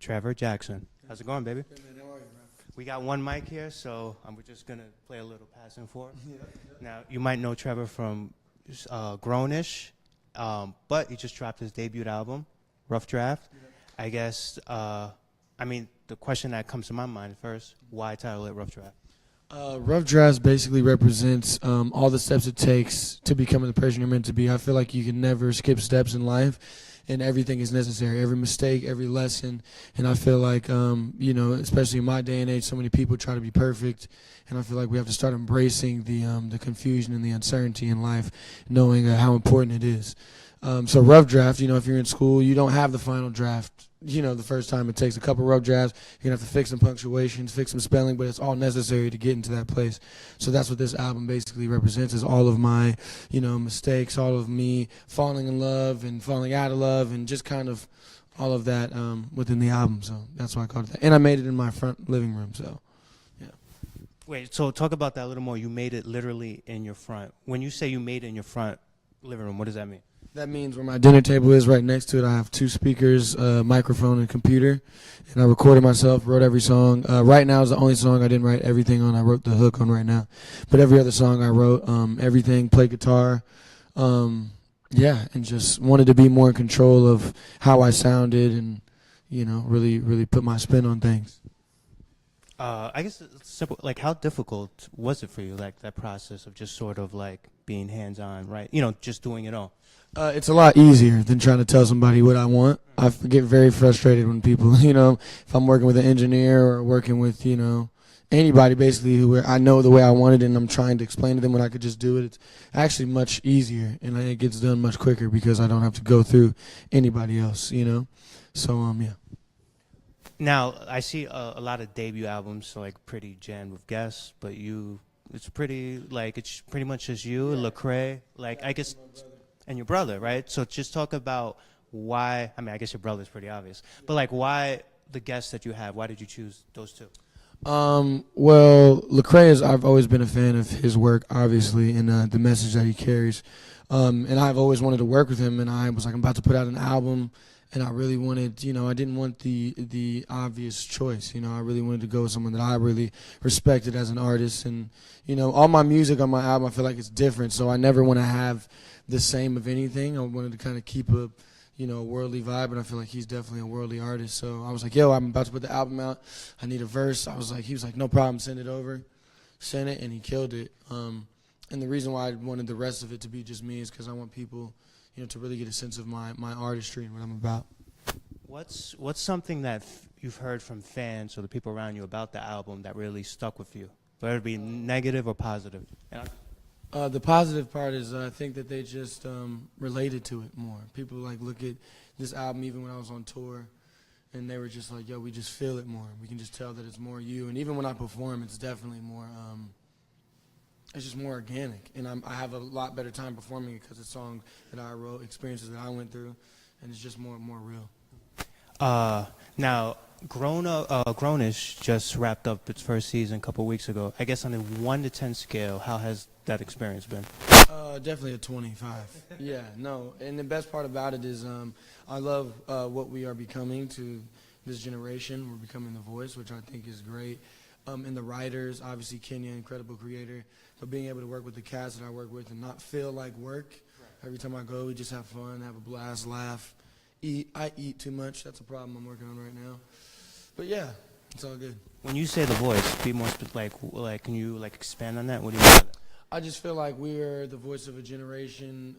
Trevor Jackson. How's it going, baby? Hey man, how are you, man? We got one mic here, so we're just going to play a little passing for. Yeah. Now, you might know Trevor from Grownish, but he just dropped his debut album, Rough Draft. I guess, the question that comes to my mind first, why title it Rough Draft? Rough Drafts basically represents all the steps it takes to becoming the person you're meant to be. I feel like you can never skip steps in life, and everything is necessary. Every mistake, every lesson. And I feel like, especially in my day and age, so many people try to be perfect. And I feel like we have to start embracing the confusion and the uncertainty in life, knowing how important it is. So rough draft, if you're in school, you don't have the final draft. The first time it takes a couple rough drafts. You're going to have to fix some punctuations, fix some spelling, but it's all necessary to get into that place. So that's what this album basically represents, is all of my, mistakes, all of me falling in love and falling out of love, and just kind of all of that within the album. So that's why I called it that. And I made it in my front living room, so, yeah. Wait, so talk about that a little more. You made it literally in your front. When you say you made it in your front living room, what does that mean? That means where my dinner table is, right next to it, I have 2 speakers, microphone, and computer. And I recorded myself, wrote every song. Right Now is the only song I didn't write everything on. I wrote the hook on Right Now. But every other song I wrote everything, played guitar. And just wanted to be more in control of how I sounded and, really, really put my spin on things. I guess it's simple. Like, how difficult was it for you, like, that process of just sort of, like, being hands-on, right? Just doing it all. It's a lot easier than trying to tell somebody what I want. I get very frustrated when people, if I'm working with an engineer or working with, anybody basically who I know the way I want it and I'm trying to explain to them when I could just do it. It's actually much easier and it gets done much quicker because I don't have to go through anybody else, So, yeah. Now, I see a lot of debut albums, so, like, pretty jammed with guests, but it's pretty much just you, Lecrae, like, I guess, and your brother, right? So just talk about why, I guess your brother's pretty obvious, but, like, why the guests that you have, why did you choose those 2? Well, Lecrae I've always been a fan of his work, obviously, and the message that he carries. And I've always wanted to work with him, and I was like, I'm about to put out an album, and I really wanted, I didn't want the obvious choice. I really wanted to go with someone that I really respected as an artist. And, all my music on my album, I feel like it's different, so I never want to have the same of anything. I wanted to kind of keep a worldly vibe, and I feel like he's definitely a worldly artist. So I was like, yo, I'm about to put the album out. I need a verse. He was like, no problem, send it over. Sent it, and he killed it. And the reason why I wanted the rest of it to be just me is because I want people, to really get a sense of my artistry and what I'm about. What's something that you've heard from fans or the people around you about the album that really stuck with you, whether it be negative or positive? The positive part is I think that they just related to it more. People look at this album even when I was on tour, and they were just like, yo, we just feel it more. We can just tell that it's more you. And even when I perform, it's definitely more, it's just more organic. And I have a lot better time performing it because it's songs that I wrote, experiences that I went through, and it's just more real. Now, Grownish just wrapped up its first season a couple weeks ago. I guess on a 1 to 10 scale, how has that experience been? Definitely a 25. Yeah, no. And the best part about it is I love what we are becoming to this generation. We're becoming the voice, which I think is great. And the writers, obviously Kenya, incredible creator. But being able to work with the cast that I work with and not feel like work. Every time I go, we just have fun, have a blast, laugh. I eat too much. That's a problem I'm working on right now. But yeah, it's all good. When you say the voice, be more like can you expand on that? What do you mean by that? I just feel like we're the voice of a generation,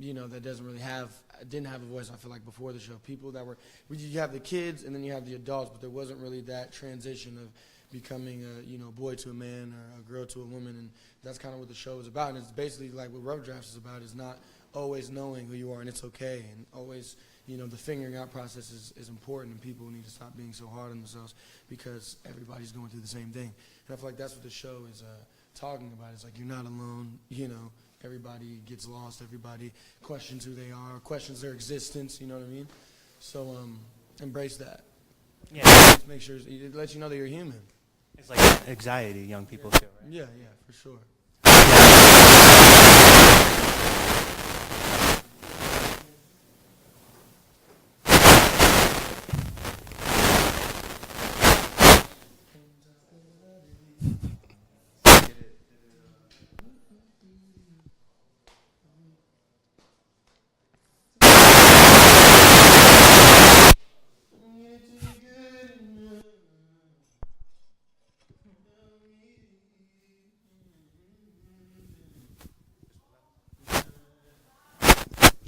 that didn't have a voice. I feel like before the show, people that you have the kids and then you have the adults, but there wasn't really that transition of becoming a boy to a man or a girl to a woman, and that's kind of what the show is about. And it's basically like what Rough Drafts is about, is not always knowing who you are, and it's okay, and always. The figuring out process is important, and people need to stop being so hard on themselves because everybody's going through the same thing. And I feel like that's what the show is talking about. It's like you're not alone. Everybody gets lost. Everybody questions who they are, questions their existence. You know what I mean? So embrace that. Yeah. Just make sure it lets you know that you're human. It's like anxiety young people feel, right? Yeah, for sure.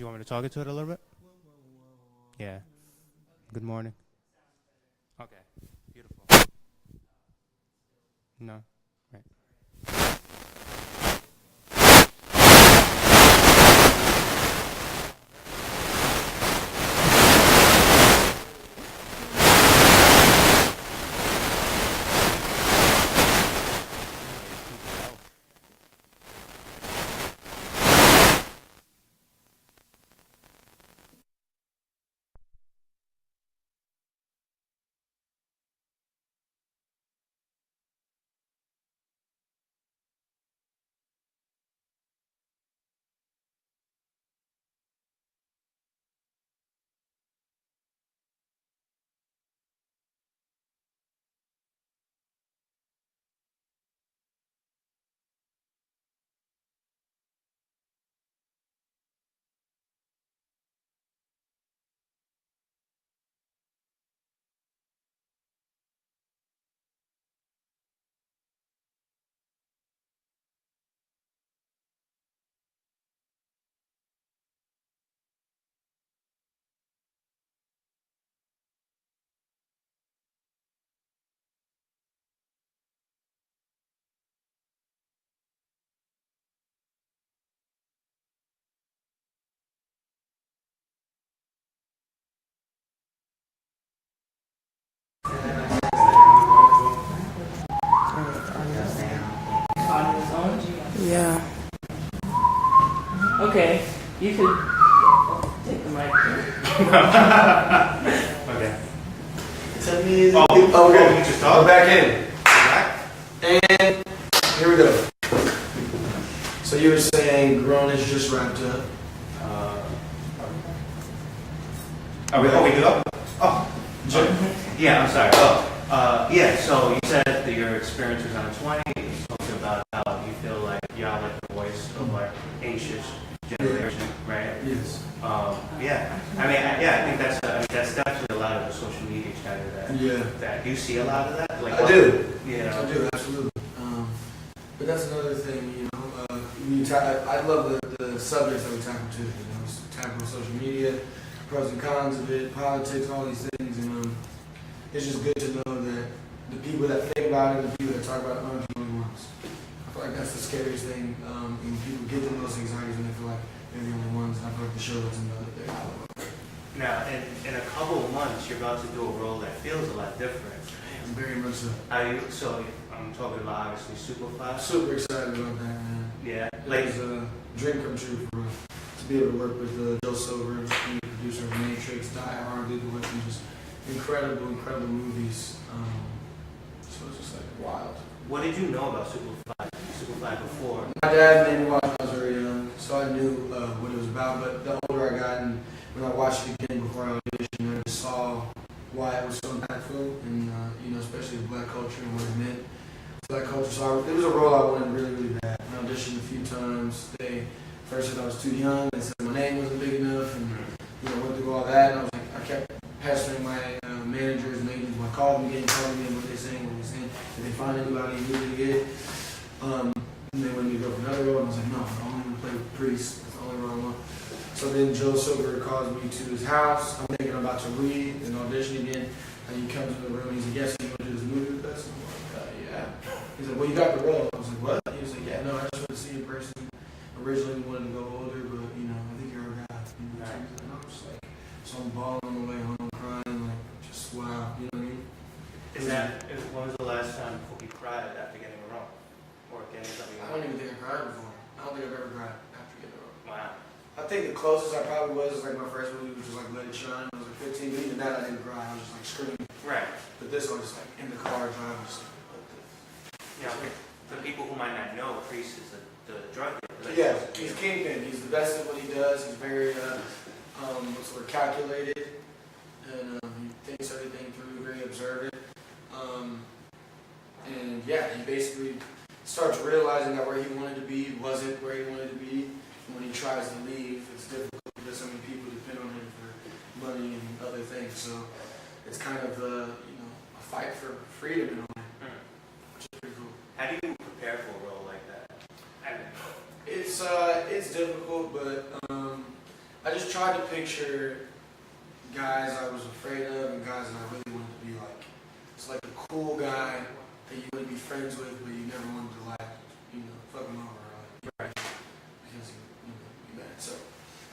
want me to talk into it a little bit? Yeah. Good morning. Okay. Beautiful. No. Right. Yeah. Okay. You can take the mic. Okay. Tell me. Okay. You just talk. Go back in. Back? And here we go. So you were saying Grown is just wrapped up. Are we good up? Oh. Yeah, I'm sorry. Yeah, so you said that your experience was on the 20. You talked about how you feel like y'all like the voice of like anxious generation, right? Yes. Yeah. I think that's definitely a lot of the social media chatter that you see a lot of that. Like, I do. Yeah. I do, absolutely. But that's another thing, you know. I love the subjects that we tackle too. You know, tackle social media, pros and cons of it, politics, all these things, and it's just good to know that the people that think about it, the people that talk about it, aren't the only ones. I feel like that's the scariest thing. When people get them those anxieties when they feel like they're the only ones, and I feel like the show lets them know that they're not alone. Now, in a couple of months, you're about to do a role that feels a lot different. Very much so. So I'm talking about obviously Superfly. Super excited about that, man. Yeah. It was a dream come true for us to be able to work with Joe Silver, the producer of Matrix, Die Hard, did with him, just incredible movies. So it's just like wild. What did you know about Superfly before? My dad made me watch when I was very young, so I knew what it was about. But the older I got, and when I watched it again before I auditioned, I just saw why it was so impactful, and you know, especially the black culture and what it meant to black culture. So it was a role I wanted really, really bad. I auditioned a few times. They first said I was too young. They said my name wasn't big enough, and you know, went through all that. And I was like, I kept pestering my managers and agents. I called them again, what they're saying, Did they find anybody who really get? And they wanted me to go for another role, and I was like, no, I only want to play with Priest. That's the only role I want. So then Joe Silver calls me to his house. I'm thinking I'm about to read and audition again. And he comes in the room and he's like, yes, you want to do this movie with us? I'm like, yeah. He's like, well, you got the role. I was like, what? He was like, yeah, no, I just want to see you in person. Originally wanted to go older, but, you know, I think you're our guy. You know, and I'm just like, so I'm bawling on the way home, crying, like, just wow, you know what I mean? When was the last time you cried after getting a role? Or getting something? I don't even think I cried before. I don't think I've ever cried after getting a role. Wow. I think the closest I probably was like my first movie, which was like Let It Shine. I was like 15, but even that I didn't cry. I was just like screaming. Right. But this one, just like in the car driving, just like, what the? Yeah. For people who might not know, Priest is the drug dealer. Yeah, he's Kingpin. He's the best at what he does. He's very sort of calculated, and he thinks everything through, very observant. And yeah, he basically starts realizing that where he wanted to be wasn't where he wanted to be. And when he tries to leave, it's difficult because so many people depend on him for money and other things. So it's kind of a fight for freedom in a way, which is pretty cool. How do you prepare for a role like that? It's difficult, but I just tried to picture guys I was afraid of and guys that I really wanted to be like. It's like a cool guy that you would be friends with, but you never wanted to like, fuck him over, right? Because you mad. So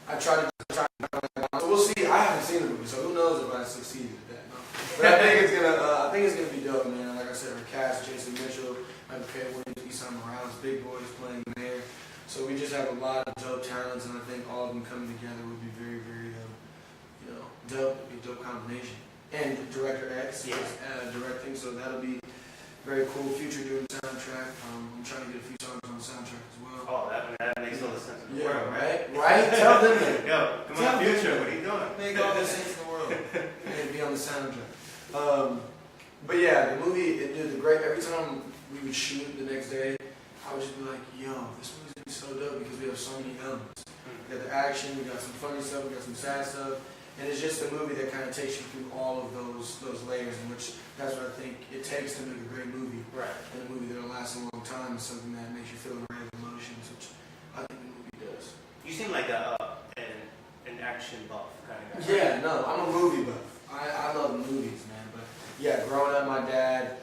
I tried to. So we'll see. I haven't seen the movie, so who knows if I succeeded at that. No. But I think it's gonna be dope, man. Like I said, our cast: Jason Mitchell, Michael K. Williams, Isan Morales, big boys playing there. So we just have a lot of dope talents, and I think all of them coming together would be very, very, dope. It'd be a dope combination. And Director X is directing, so that'll be very cool. Future doing soundtrack. I'm trying to get a few songs on the soundtrack as well. Oh, that makes all the sense in the Yeah, world, right? Right? Tell them that. Yo, come on, Future, what are you doing? Make all the sense in the world. And be on the soundtrack. But yeah, the movie, it did the great. Every time we would shoot the next day, I would just be like, yo, this movie's gonna be so dope because we have so many elements. We got the action, we got some funny stuff, we got some sad stuff. And it's just a movie that kind of takes you through all of those layers, in which that's what I think it takes to make a great movie. Right. And a movie that'll last a long time is something that makes you feel an array of emotions, which I think the movie does. You seem like an action buff kind of guy. Yeah, no, I'm a movie buff. I love movies, man. But yeah, growing up, my dad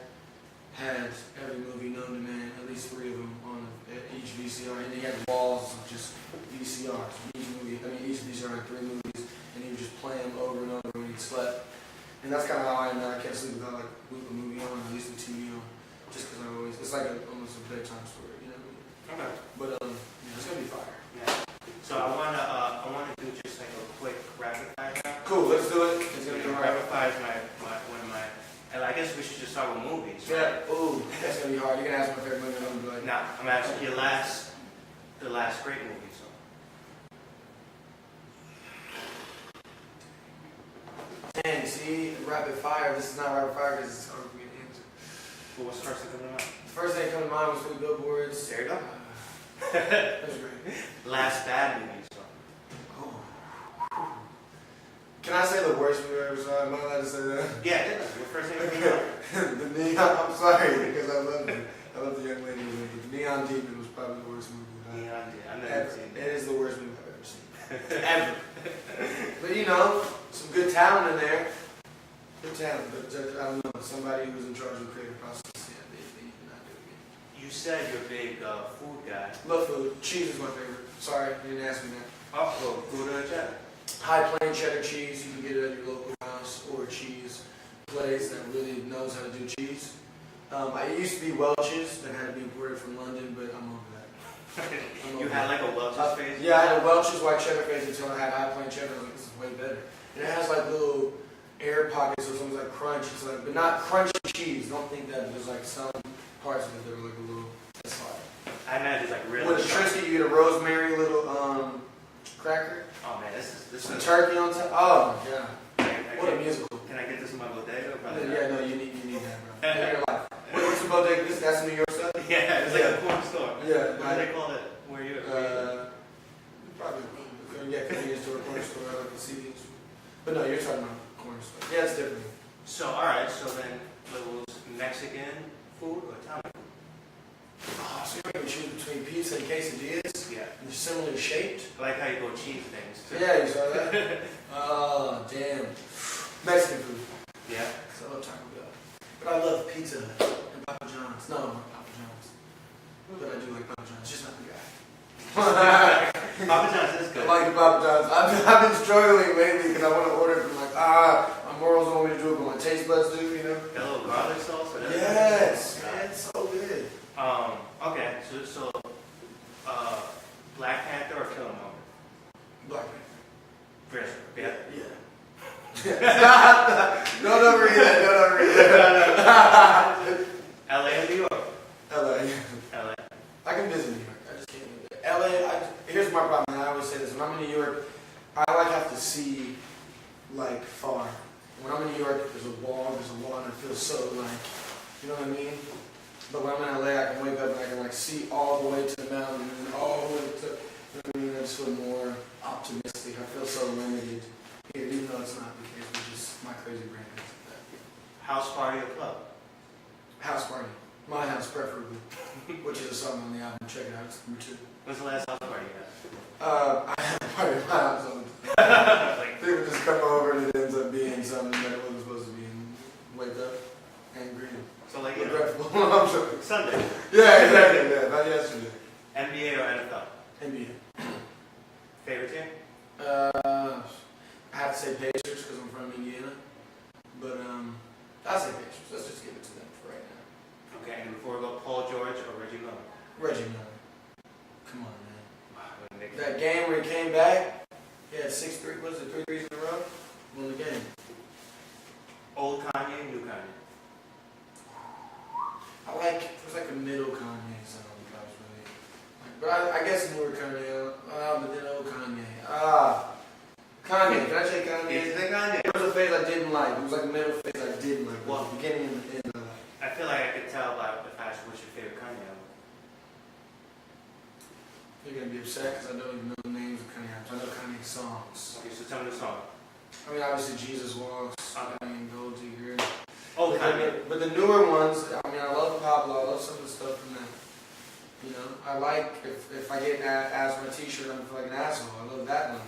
had every movie known to man, at least 3 of them on each VCR, and he had walls of just VCRs. Each VCR had 3 movies, and he would just play them over and over when he slept. And that's kind of how I am now. I can't sleep without with a movie on, at least the TV on, just because it's like almost a bedtime story, you know what I mean? Okay. But it's gonna be fire. Yeah. So I wanna do just like a quick rapid fire round. Cool, let's do it. It's gonna be hard. Rapid fire is one of my. And I guess we should just start with movies. Yeah. Ooh, that's gonna be hard. You're gonna ask my favorite movie, and I'm gonna be like, Nah, I'm asking the last great movie. So. Dang, see, rapid fire. This is not rapid fire because it's hard for me to answer. Well, what's the first thing coming to mind? The first thing that came to mind was 3 Billboards. There you go. That was great. Last bad movie. So. Oh. Can I say the worst movie I ever saw? Am I allowed to say that? Yeah, it is. Your first thing coming to mind. The Neon. I'm sorry because I love it. I love the young lady in it, but the Neon Demon was probably the worst movie. Neon Demon. I've never seen that. It is the worst movie I've ever seen. Ever. But some good talent in there. Good talent, but I don't know, somebody who's in charge of the creative process, they need to not do it again. You said you're a big food guy. Love food. Cheese is my favorite. Sorry, you didn't ask me that. Oh, food or cheddar? High plain cheddar cheese, you can get it at your local house, or a cheese place that really knows how to do cheese. It used to be Welch's that had to be imported from London, but I'm over that. You had like a Welch's face? Yeah, I had a Welch's white cheddar face until I had high plain cheddar. I was like, this is way better. And it has like little air pockets, so it's almost like crunch. It's like, but not crunchy cheese. Don't think that. There's like some parts of it that are like a little. That's fine. I imagine it's like really. With a Triscuit, you get a rosemary little cracker. Oh man, this Some is turkey on top. Oh my god. What a musical. Can I get this in my bodega? Yeah, no, you need that, bro. In your life. What's the bodega? That's New York stuff? Yeah, it's like a corn store. Yeah. What do they call it? Where you? Probably, convenience store, corner store, like a CD. But no, you're talking about corner store. Yeah, it's different. So, alright, so then it was Mexican food or Italian food? Oh, so you're going to choose between pizza and quesadillas? Yeah. And they're similarly shaped? I like how you go cheese things too. Yeah, you saw that? Oh, damn. Mexican food. Yeah. So I love Taco Bell. But I love Pizza Hut and Papa John's. No, not Papa John's. But I do like Papa John's, just not the guy. Papa John's is good. I like the Papa John's. I've been struggling lately because I want to order it from like, my morals don't want me to do it, but my taste buds do, you know? That little garlic sauce? Yes, man, it's so good. Okay, so Black Panther or Killmonger? Black Panther. Yeah. Don't overread that. LA or New York? LA. LA. I can visit New York. I just can't do that. LA, here's my problem, and I always say this. When I'm in New York, I have to see, like, far. When I'm in New York, there's a wall, and it feels so, like, you know what I mean? But when I'm in LA, I can wake up and I can, like, see all the way to the mountain, and all the way to, you know what I mean? I just feel more optimistic. I feel so limited here, even though it's not the case, but just my crazy brain thinks like that. House party or club? House party. My House, preferably, which is a song on the album. Check it out. It's number 2. When's the last house party you had? I had a party at my house all the time. People just come over and it ends up being something that it wasn't supposed to be. And wake up angry and So like, you know, regretful. I'm joking. Sunday. Yeah, exactly. Yeah, not yesterday. NBA or NFL? NBA. Favorite team? I have to say Pacers because I'm from Indiana. But I'll say Pacers. Let's just give it to them for right now. Okay, and before we go, Paul George or Reggie Miller? Reggie Miller. Come on, man. Wow, That game where he came back, he had 6 was it 3 threes in a row? Won the game. Old Kanye, new Kanye? It was like a middle Kanye song. That was really, but I guess newer Kanye. But then old Kanye. Kanye. Can I say Kanye? Did you say Kanye? There was a phase I didn't like. It was like a middle phase I didn't like. Well, the beginning and the end I liked. I feel like I could tell by the fashion what's your favorite Kanye album. You're gonna be upset because I don't even know the names of Kanye albums. I know Kanye songs. Okay, so tell me the song. I mean, obviously Jesus Walks. I mean, Gold Digger. Old Kanye. But the newer ones, I mean, I love Pablo. I love some of the stuff from them. You know, I like if I get asked for a T-shirt, I'm gonna feel like an asshole. I love that one.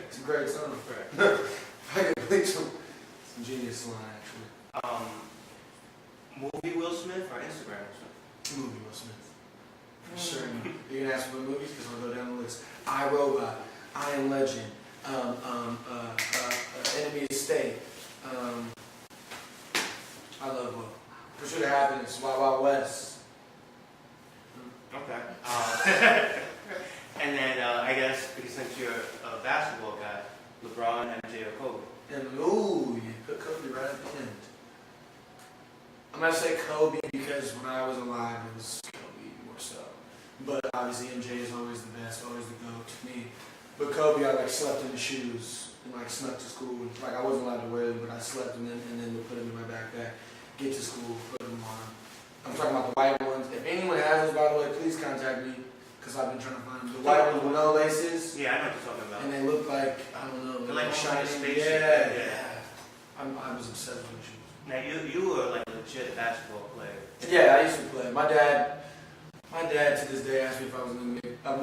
It's a great song. I can think some genius line actually. Movie Will Smith or Instagram Will Smith? Movie Will Smith. For sure. You're gonna ask me what movies because I'll go down the list. I, Robot, I Am Legend, Enemy of State. I love Pursuit of Happiness, Wild Wild West. Okay. And then I guess because since you're a basketball guy, LeBron, MJ, or Kobe? And ooh, you put Kobe right at the end. I'm gonna say Kobe because when I was alive, it was Kobe more so. But obviously MJ is always the best, always the GOAT to me. But Kobe, I slept in the shoes and snuck to school. I wasn't allowed to wear them, but I slept in them and then would put them in my backpack. Get to school, put them on. I'm talking about the white ones. If anyone has those, by the way, please contact me because I've been trying to find them. The white ones with no laces. Yeah, I know what you're talking about. And they look like, I don't know, they're like shiny. spaceship. Yeah. I was obsessed with shoes. Now you were like a legit basketball player. Yeah, I used to play. My dad to this day asked me if I was in the NBA. If I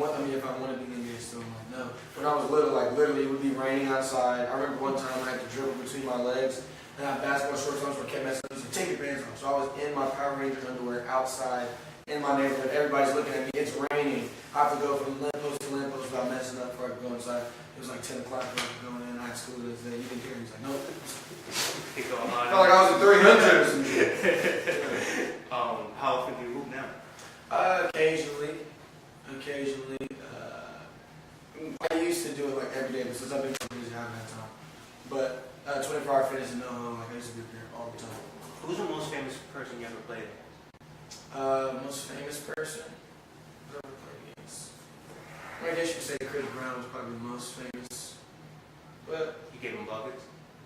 wanted to be in the NBA still. I'm like, no. When I was little, literally it would be raining outside. I remember one time I had to dribble between my legs and I had basketball shorts on, so I kept messing up. He said, take your pants off. So I was in my Power Ranger underwear outside in my neighborhood. Everybody's looking at me. It's raining. I have to go from lamppost to lamppost without messing up before I could go inside. It was like 10 o'clock when I was going in high school this day. You didn't care. He was like, nope. I felt like I was at 300 or some shit. How often do you hoop now? Occasionally. I used to do it every day, but since I've been so busy, I haven't had time. But 24-hour fitness and no-ho, I used to be here all the time. Who's the most famous person you ever played with? Most famous person? Who ever played against? I guess you could say Chris Brown was probably the most famous. But You gave him buckets?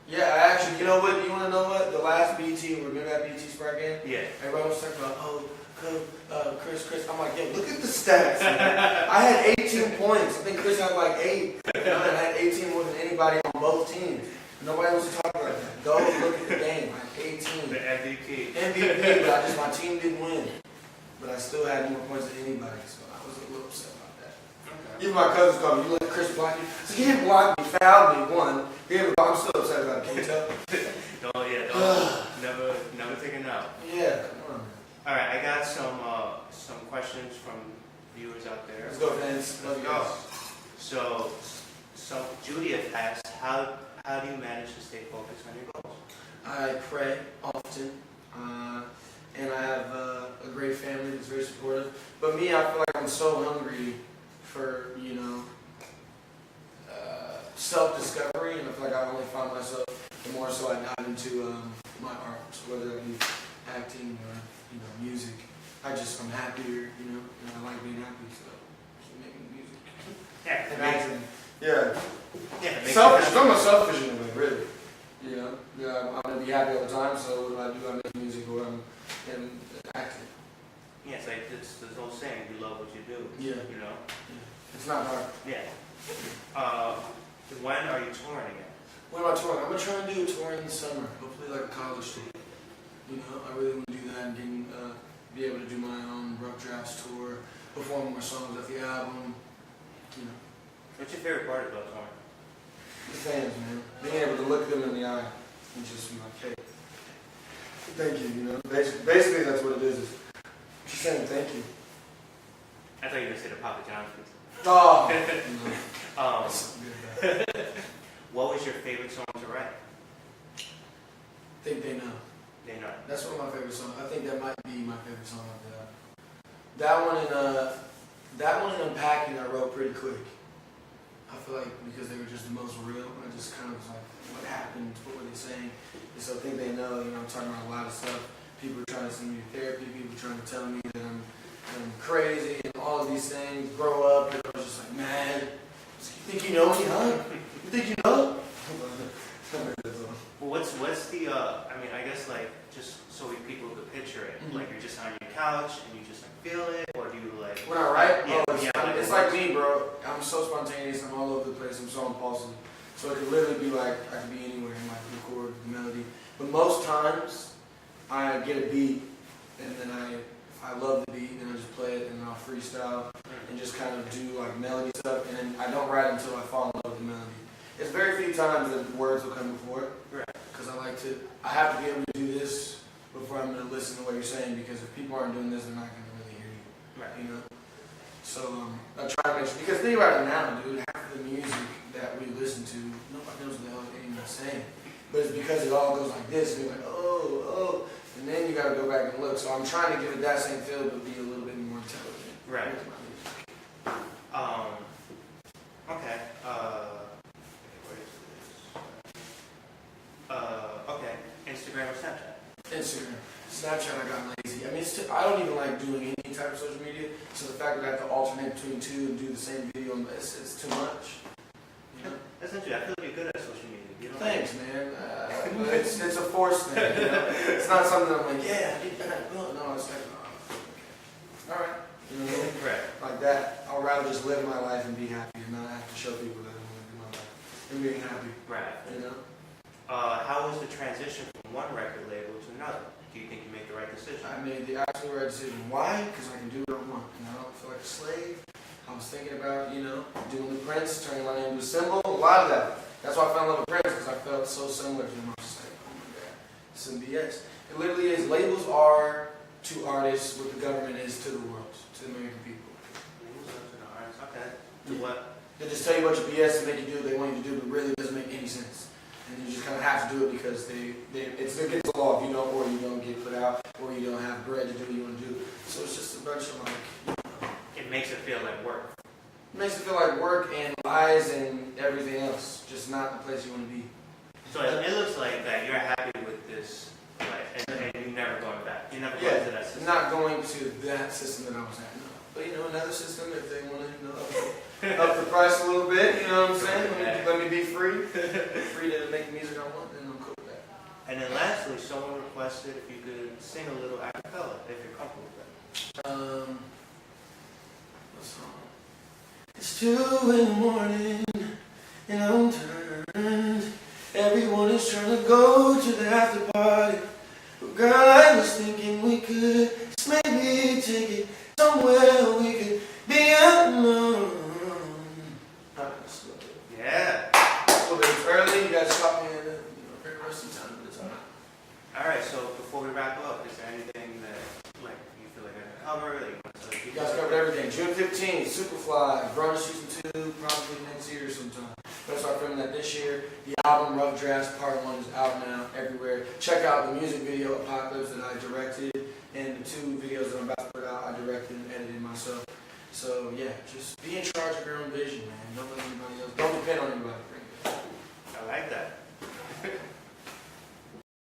yeah, actually, you know what? You want to know what? The last BT, remember that BT Sprite game? Yeah. Everybody was talking about, Chris. I'm like, yo, look at the stats. Man. I had 18 points. I think Chris had 8. And I had 18 more than anybody on both teams. Nobody was talking like that. Go look at the game. I had 18. The MVP. MVP, but my team didn't win. But I still had more points than anybody, so I was a little upset about that. Okay. Even my cousins called me, you let Chris block you? So he didn't block me, fouled me, won. I'm still upset about it, can you tell? Never taken out. Yeah, come on, man. All right, I got some questions from viewers out there. Let's go, fans. Let's go. So Judith asked, how do you manage to stay focused on your goals? I pray often, and I have a great family that's very supportive. But me, I feel like I'm so hungry for, self-discovery, and I feel like I only find myself the more so I dive into my art, so whether that be acting or music. I'm happier, and I like being happy, so making music. Yeah, And acting. Yeah. Yeah. Selfish. I'm not selfish in a way, really. I'm gonna be happy all the time. So what do? I make music or I'm acting. Yeah, it's like there's no saying you love what you do. Yeah. Yeah. It's not hard. Yeah. When are you touring again? When am I touring? I'm gonna try and do a tour in the summer. Hopefully, like a college tour. I really want to do that and be able to do my own rough drafts tour, perform more songs off the album. You know, What's your favorite part about touring? the fans, man. Being able to look them in the eye and just be like, hey, thank you. You know, basically that's what it is. Just saying thank you. I thought you were going to say the Papa John's pizza. Oh. What was your favorite song to write? Think They Know. They know. That's one of my favorite songs. I think that might be my favorite song of the album. That one in Unpacking I wrote pretty quick. I feel like because they were just the most real. I just kind of was like, what happened? What were they saying? And so I think they know. You know, I'm talking about a lot of stuff. People are trying to send me to therapy. People trying to tell me that I'm crazy and all of these things. Grow up. And I was just like, man, you think you know me, huh? You think you know? Well, what's the, I mean, I guess like, just so people could picture it, like you're just on your couch and you just like feel it, or do you like... When I write? Yeah, It's like me, bro. I'm so spontaneous, I'm all over the place, I'm so impulsive. So it could literally be like, I could be anywhere and like record the melody. But most times, I get a beat, and then if I love the beat, then I just play it, and then I'll freestyle, and just kind of do like melody stuff, and then I don't write until I fall in love with the melody. It's very few times that words will come before it. Right. Because I have to be able to do this before I'm going to listen to what you're saying, because if people aren't doing this, they're not going to really hear you. Right. You know? So I try to make sure, because think about it now, dude, half the music that we listen to, nobody knows what the hell anybody's saying. But it's because it all goes like this, and you're like, oh, and then you got to go back and look. So I'm trying to give it that same feel, but be a little bit more intelligent. Right. Okay. Okay. Instagram or Snapchat? Instagram. Snapchat, I got lazy. I mean, I don't even like doing any type of social media. So the fact that I have to alternate between two and do the same video, it's too much. You know? That's interesting. I feel like you're good at social media. You know? Thanks, man. But it's a forced thing. You know? It's not something that I'm like, yeah, I did that. No, it's like, oh, okay. All right. You know what I mean? Correct. Like that. I'd rather just live my life and be happy and not have to show people that I'm living my life and being happy. Right. You know? How was the transition from one record label to another? Do you think you made the right decision? I made the absolute right decision. Why? Because I can do what I want, and I don't feel like a slave. I was thinking about, doing the Prince, turning my name into a symbol, a lot of that. That's why I fell in love with Prince, because I felt so similar to him. I was just like, oh my God, this is BS. It literally is. Labels are to artists what the government is to the world, to the American people. Labels are to the artists, okay. To what? They just tell you what your BS to make you do what they want you to do, but really doesn't make any sense. And you just kind of have to do it because it's against the law if you don't, or you don't get put out, or you don't have bread to do what you want to do. So it's just a bunch of It makes it feel like work. It makes it feel like work and lies and everything else, just not the place you want to be. So it looks like that you're happy with this life, and you're never going back. You're never going to that system. Not going to that system that I was at. No. But another system if they want to, up the price a little bit. You know what I'm saying? Let me be free to make the music I want, then I'm cool with that. And then lastly, someone requested if you could sing a little a cappella, if you're comfortable with that. What song? It's 2 in the morning and I'm turned. Everyone is trying to go to the after party. But girl, I was thinking we could just maybe take it somewhere we could be alone. Yeah. A little bit early, you guys caught me in a very rusty time, but it's alright. Alright, so before we wrap up, is there anything that you feel like I can cover? That you want to tell You guys covered everything. June 15th, Superfly, Grunge Season 2, probably next year sometime. Let's start filming that this year. The album, Rough Drafts Part 1, is out now everywhere. Check out the music video, Apocalypse, that I directed, and the 2 videos that I'm about to put out, I directed and edited myself. So, yeah, just be in charge of your own vision, man. Don't let anybody else. Don't depend on anybody. I like that.